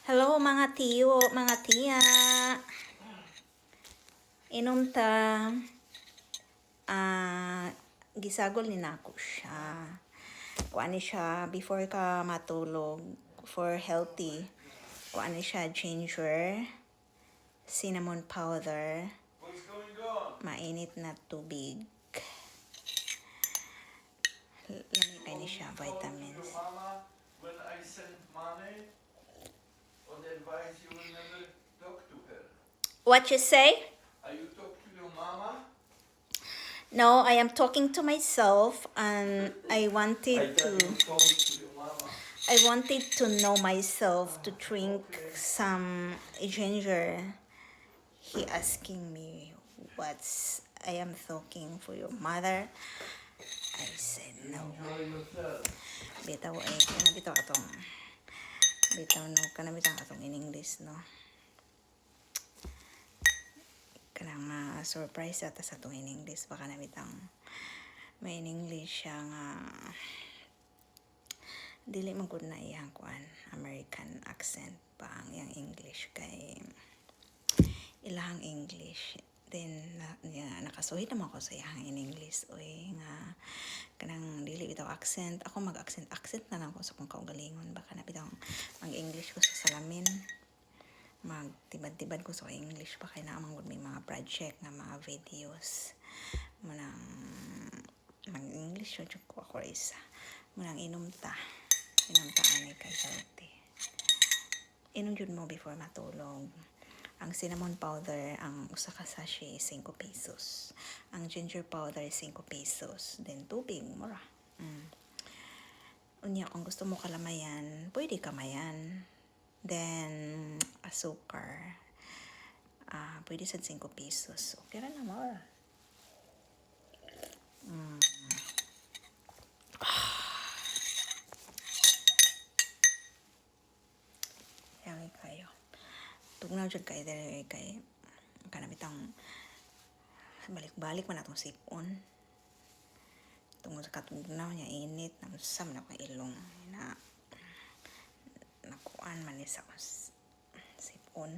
Hello mga tiyo, mga tiya. Inom ta. Gisagol ni nako siya. Kuan ni siya before ka matulog for healthy. Kuan ni siya ginger, cinnamon powder, mainit na tubig. Lamig kay ni siya vitamins. When I sent money on advice, you will never talk to her. What you say? Are you talk to your mama? No, I am talking to myself and I wanted to talk to your mama. I wanted to know myself to drink some ginger. He asking me what's I am talking for your mother. I said no. Enjoy yourself. Bitaw ay kana bitaw atong bitaw no kana bitaw atong in English no. Kanang surprise ata sa atong in English baka na bitaw may in English siya nga dili man gud na iyang kuan American accent pa ang iyang English kay ilahang English then nakasuhit naman ako sa iyang in English oy nga kanang dili bitaw accent ako mag accent na lang ko sa kung kaugalingon baka na bitaw ang English ko sa salamin magtibad-tibad ko sa English pa kay naman gud may mga project nga mga videos manang mag English jud ko ako isa manang inom ta ani kay healthy inom jud mo before matulog. Ang cinnamon powder, ang usa ka sachet 5 pesos. Ang ginger powder 5 pesos. Then tubig mura. Unya kung gusto mo kalamayan, pwede kamayan. Then asukar. Pwede sa 5 pesos. Okay ra na mura. Yummy kayo. Tugnaw dyan kayo dahil kay kanabitang balik-balik man atong sipon tungod sa katugnaw niya init nagsam na ko ilong na nakuan man ni sa sipon